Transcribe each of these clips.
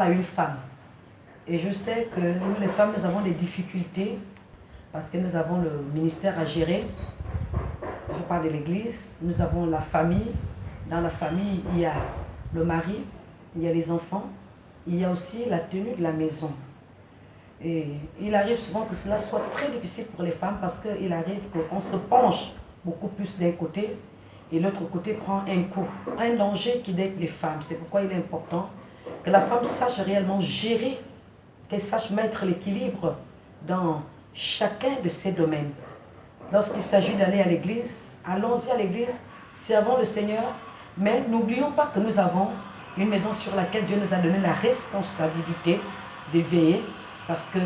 à une femme. Et je sais que nous, les femmes, nous avons des difficultés parce que nous avons le ministère à gérer. Je parle de l'église. Nous avons la famille. Dans la famille, il y a le mari, il y a les enfants, il y a aussi la tenue de la maison. Et il arrive souvent que cela soit très difficile pour les femmes parce qu'il arrive qu'on se penche beaucoup plus d'un côté et l'autre côté prend un coup. Un danger qui guette les femmes. C'est pourquoi il est important que la femme sache réellement gérer, qu'elle sache mettre l'équilibre dans chacun de ces domaines. Lorsqu'il s'agit d'aller à l'église, allons-y à l'église, servons le Seigneur, mais n'oublions pas que nous avons une maison sur laquelle Dieu nous a donné la responsabilité de veiller, parce que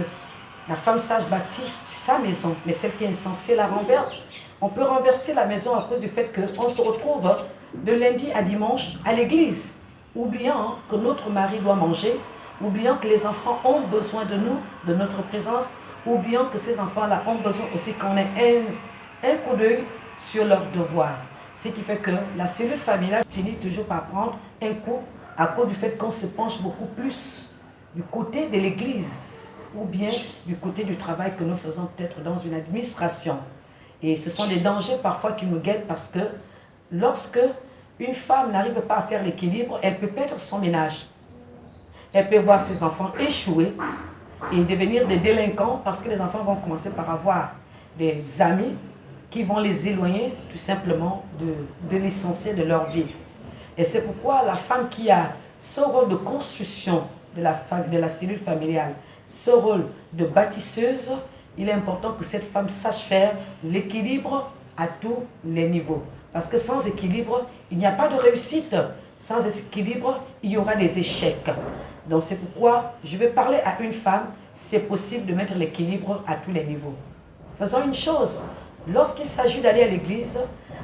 la femme sage bâtit sa maison, mais celle qui est insensée la renverse. On peut renverser la maison à cause du fait qu'on se retrouve de lundi à dimanche à l'église, oubliant que notre mari doit manger, oubliant que les enfants ont besoin de nous, de notre présence, oubliant que ces enfants-là ont besoin aussi qu'on ait un coup d'œil sur leurs devoirs. Ce qui fait que la cellule familiale finit toujours par prendre un coup à cause du fait qu'on se penche beaucoup plus du côté de l'église ou bien du côté du travail que nous faisons peut-être dans une administration. Et ce sont des dangers parfois qui nous guettent parce que lorsque une femme n'arrive pas à faire l'équilibre, elle peut perdre son ménage. Elle peut voir ses enfants échouer et devenir des délinquants parce que les enfants vont commencer par avoir des amis qui vont les éloigner tout simplement de l'essentiel de leur vie. Et c'est pourquoi la femme qui a ce rôle de construction de la cellule familiale, ce rôle de bâtisseuse, il est important que cette femme sache faire l'équilibre à tous les niveaux. Parce que sans équilibre, il n'y a pas de réussite. Sans équilibre, il y aura des échecs. Donc c'est pourquoi je vais parler à une femme, c'est possible de mettre l'équilibre à tous les niveaux. Faisons une chose, lorsqu'il s'agit d'aller à l'église,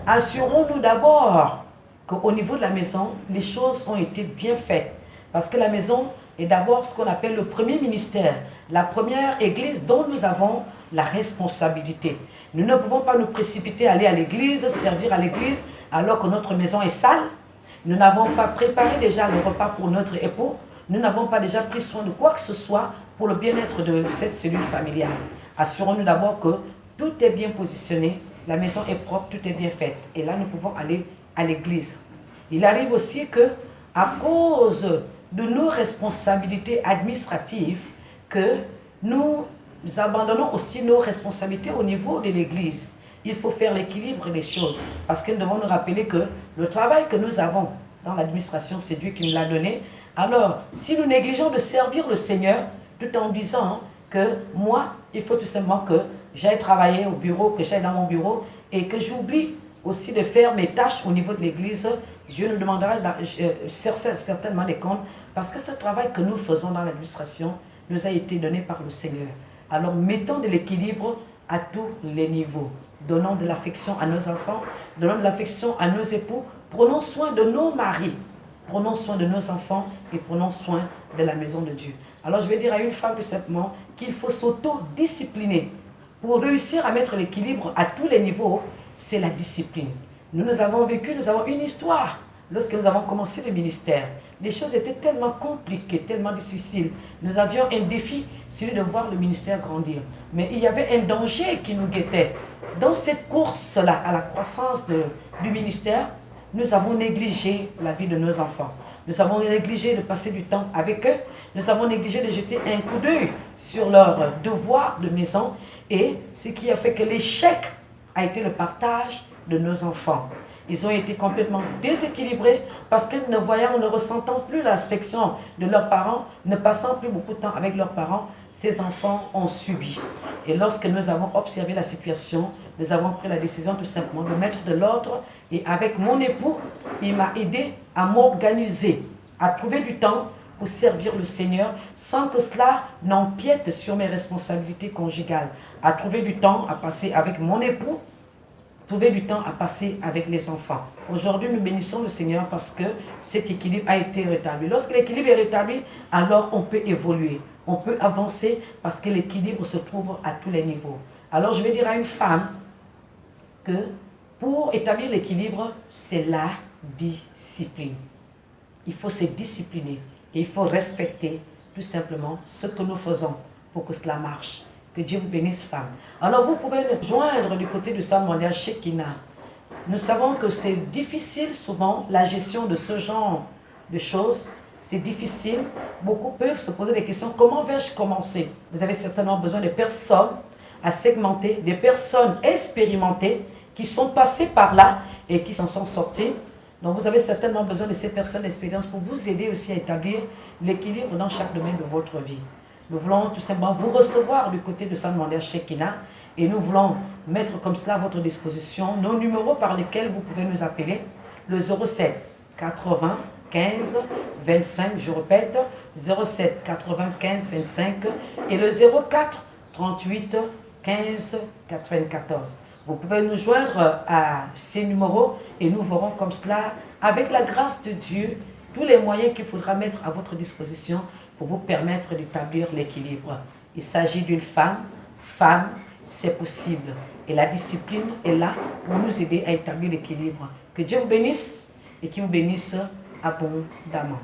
assurons-nous d'abord qu'au niveau de la maison, les choses ont été bien faites. Parce que la maison est d'abord ce qu'on appelle le premier ministère, la première église dont nous avons la responsabilité. Nous ne pouvons pas nous précipiter à aller à l'église, servir à l'église, alors que notre maison est sale. Nous n'avons pas préparé déjà le repas pour notre époux. Nous n'avons pas déjà pris soin de quoi que ce soit pour le bien-être de cette cellule familiale. Assurons-nous d'abord que tout est bien positionné, la maison est propre, tout est bien fait. Et là, nous pouvons aller à l'église. Il arrive aussi que, à cause de nos responsabilités administratives, que nous abandonnons aussi nos responsabilités au niveau de l'église. Il faut faire l'équilibre des choses. Parce que nous devons nous rappeler que le travail que nous avons dans l'administration, c'est Dieu qui nous l'a donné. Alors, si nous négligeons de servir le Seigneur, tout en disant que moi, il faut tout simplement que j'aille travailler au bureau, que j'aille dans mon bureau et que j'oublie aussi de faire mes tâches au niveau de l'église, Dieu nous demandera certainement des comptes parce que ce travail que nous faisons dans l'administration nous a été donné par le Seigneur. Alors, mettons de l'équilibre à tous les niveaux. Donnons de l'affection à nos enfants, donnons de l'affection à nos époux, prenons soin de nos maris, prenons soin de nos enfants et prenons soin de la maison de Dieu. Alors je vais dire à une femme tout simplement qu'il faut s'auto-discipliner. Pour réussir à mettre l'équilibre à tous les niveaux, c'est la discipline. Nous avons vécu, nous avons une histoire. Lorsque nous avons commencé le ministère, les choses étaient tellement compliquées, tellement difficiles. Nous avions un défi, celui de voir le ministère grandir. Mais il y avait un danger qui nous guettait. Dans cette course-là, à la croissance du ministère, nous avons négligé la vie de nos enfants. Nous avons négligé de passer du temps avec eux. Nous avons négligé de jeter un coup d'œil sur leurs devoirs de maison. Et ce qui a fait que l'échec a été le partage de nos enfants. Ils ont été complètement déséquilibrés parce que ne voyant, ne ressentant plus l'affection de leurs parents, ne passant plus beaucoup de temps avec leurs parents, ces enfants ont subi. Et lorsque nous avons observé la situation, nous avons pris la décision tout simplement de mettre de l'ordre. Et avec mon époux, il m'a aidé à m'organiser, à trouver du temps pour servir le Seigneur sans que cela n'empiète sur mes responsabilités conjugales. À trouver du temps à passer avec mon époux, trouver du temps à passer avec les enfants. Aujourd'hui, nous bénissons le Seigneur parce que cet équilibre a été rétabli. Lorsque l'équilibre est rétabli, alors on peut évoluer, on peut avancer parce que l'équilibre se trouve à tous les niveaux. Alors je vais dire à une femme que pour établir l'équilibre, c'est la discipline. Il faut se discipliner. Et il faut respecter tout simplement ce que nous faisons pour que cela marche. Que Dieu vous bénisse, femme. Alors vous pouvez nous joindre du côté du Centre mondial Shekinah. Nous savons que c'est difficile souvent la gestion de ce genre de choses. C'est difficile. Beaucoup peuvent se poser des questions. Comment vais-je commencer? Vous avez certainement besoin de personnes à segmenter, des personnes expérimentées qui sont passées par là et qui s'en sont sorties. Donc vous avez certainement besoin de ces personnes d'expérience pour vous aider aussi à établir l'équilibre dans chaque domaine de votre vie. Nous voulons tout simplement vous recevoir du côté de Centre mondial Shekinah et nous voulons mettre comme cela à votre disposition nos numéros par lesquels vous pouvez nous appeler. Le 07 80 15 25, je répète, 07 95 25 et le 04 38 15 94. Vous pouvez nous joindre à ces numéros et nous verrons comme cela, avec la grâce de Dieu, tous les moyens qu'il faudra mettre à votre disposition pour vous permettre d'établir l'équilibre. Il s'agit d'une femme, c'est possible. Et la discipline est là pour nous aider à établir l'équilibre. Que Dieu vous bénisse et qu'il vous bénisse abondamment.